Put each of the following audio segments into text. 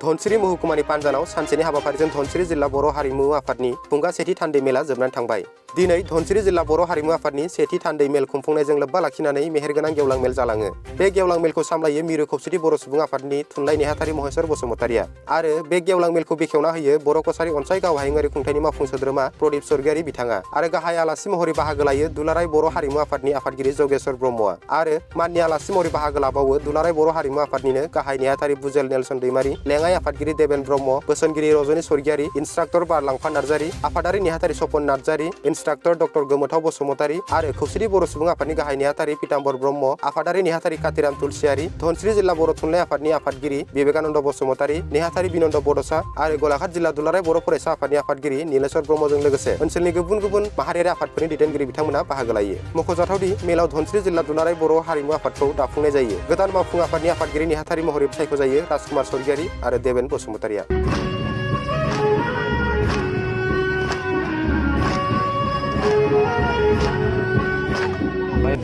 धनसिरि महकुमानि पानजानाव सानसेनि हाबाफारिजों धनसिरि जिल्ला बर' हारिमु आफादनि खुंगा सेथि थान्दै मेला जोबनानै थांबाय। दिनै धनसिरि जिल्ला बर' हारिमु आफादनि सेथि थान्दै मेल खुंफुंनायजों लोब्बा लाखिनानै मेहेरगोनां गेवलां मेल जालाङो। बे गेवलां मेलखौ सामलायो मिरु खौसेथि बर' सुबुं आफादनि थुनलाइ नेहाथारि महेश्वर बसुमतारिया आरो बे गेवलां मेलखौ बेखेवना होयो बर' कसारि अनसाइ गाव हायुङारि खुंथायनि मावफुं सोद्रोमा प्रदीप स्वर्गियारि बिथाङा आरो गाहाय आलासि महरै बाहागो लायो दुलाराय बर' हारिमु आफादनि आफादगिरि जगेश्वर ब्रह्मआ आरो माननि आलासि महरै बाहागो लाबावो दुलाराय बर' हारिमु आफादनिनो गाहाय नेहाथारि बुजेल नेलसन दैमारि, लेङाइ आफादगिरि देबेन ब्रह्म, बोसोनगिरि रजनी स्वर्गियारि, इन्सट्राक्टर बारलांफा नार्जारि, आफादारि नेहाथारि सपन नार्जारि, इन्सट्राक्टर डक्टर गोमोथाव बसुमतारि आरो खौसेथि बर' सुबुं आफादनि गाहाय नेहाथारि पीताम्बर ब्रह्म, आफादारि नेहाथारि कातिराम तुलसियारि, धनसिरि जिल्ला बर' थुनलाइ आफादनि आफादगिरि विवेकानन्द बसुमतारि, नेहाथारि बिनन्द बड'सा आरो गलाघाट जिल्ला दुलाराय बर' फरायसा आफादनि आफादगिरि नीलेश्वर ब्रह्मजों लोगोसे ओनसोलनि गुबुन गुबुन माहारियारि आफादफोरनि दैदेनगिरि बिथांमोना बाहागो लायो। मख'जाथावदि मेलाव धनसिरि जिल्ला दुलाराय बर' हारिमु आफादखौ दाफुंनाय जायो। गोदान मावफुं आफादनि आफादगिरि नेहाथारि महरै सायख'जायो राजकुमार स्वर्गियारि आरो देबेन बसुमतारिया।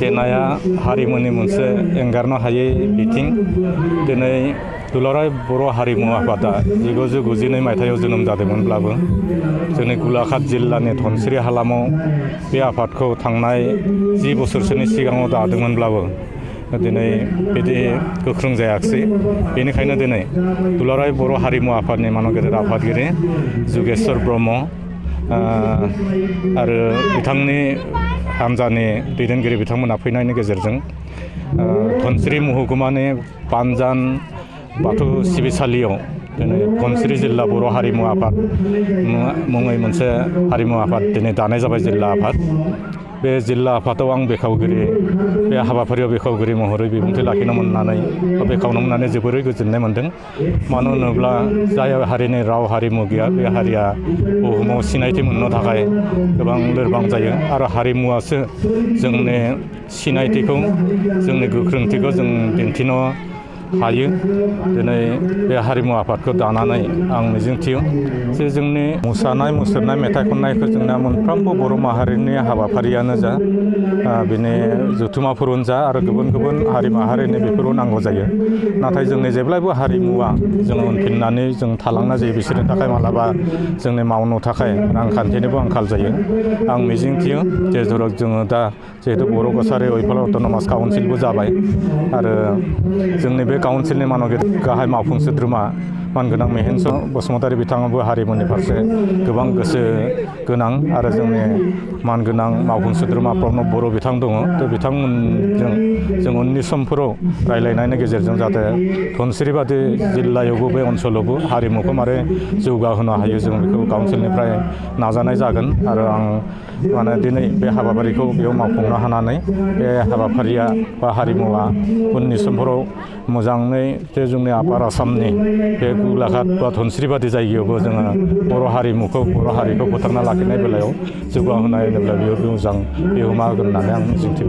देनाया हारिमुनि मोनसे एंगारनो हायै बिथिं। दिनै दुलाराय बर' हारिमु आफादा 1992 मायथाइयाव जोनोम जादोंमोनब्लाबो जोंनि गलाघाट जिल्लानि धनसिरि हालामाव बे आफादखौ थांनाय 10 बोसोरसोनि सिगाङाव दादोंमोनब्लाबो दिनै बिदि गोख्रों जायाखिसै। बेनिखायनो दिनै दुलाराय बर' हारिमु आफादनि मानगेदेर आफादगिरि जगेश्वर ब्रह्म आरो बिथांनि हानजानि दैदेनगिरि बिथांमोना फैनायनि गेजेरजों धनसिरि महकुमानि पानजान बाथौ सिबिसालियाव दिनै धनसिरि जिल्ला बर' हारिमु आफाद मुङै मोनसे हारिमु आफाद दिनै दानाय जाबाय जिल्ला आफाद। बे जिल्ला आफादाव आं बेखेवगिरि बे हाबाफारियाव बेखेवगिरि महरै बिबुंथि लाखिनो मोननानै बेखेवनो मोननानै जोबोरै गोजोननाय मोन्दों। मानो होनोब्ला जाय हारिनि राव हारिमु गैया बे हारिया बुहुमाव सिनायथि मोननो थाखाय गोबां लोरबां जायो आरो हारिमुवासो जोंनि सिनायथिखौ जोंनि गोख्रोंथिखौ जों दिन्थिनो हायो। दिनै बे हारिमु आफादखौ दानानै आं मिजिंथियो जे जोंनि मोसानाय मुसुरनाय मेथाइ खननायखौ जोंना मोनफ्रोमबो बर' माहारिनि हाबाफारियानो जा बिनि जथुम्माफोरावनो जा आरो गुबुन गुबुन हारि माहारिनि बेफोराव नांगौ जायो। नाथाय जोंनि जेब्लायबो हारिमुवा जों उनफिननानै जों थालांना जायो। बिसोरनि थाखाय मालाबा जोंनि मावनो थाखाय रांखान्थिनिबो आंखाल जायो। आं मिजिंथियो जे जोङो दा जिहेतु बर' कसारि अइफल अट'नमास काउन्सिलबो जाबाय आरो जोंनि बे काउन्सिलनि गाहाय मावफुं सोद्रोमा मानगोनां महेश्वर बसुमतारि बिथाङाबो हारिमुनि फारसे गोबां गोसो गोनां आरो जोंनि मानगोनां मावफुं सोद्रोमा प्रनब बर' बिथां दङ। बिथांमोनजों जों उननि समफोराव रायलायनायनि गेजेरजों जाहाथे धनसिरि बादि जिल्लायावबो बे ओनसोलावबो हारिमुखौ मारै जौगाहोनो हायो जों बेखौ काउन्सिलनिफ्राय नाजानाय जागोन आरो आं दिनै बे हाबाफारिखौ बेयाव मावफुंनो हानानै बे हाबाफारिया बा हारिमुवा उननि समफोराव मोजाङै जे जोंनि आपार आसामनि बे गलाघाट बा धनसिरि बादि जायगायावबो जोङो बर' हारिमुखौ बर' हारिखौ फोथांना लाखिनाय बेलायाव जौगाहोनाय बेलायाव बेयो मोजां बिहोमा होगोन होननानै आं मिजिंथियो।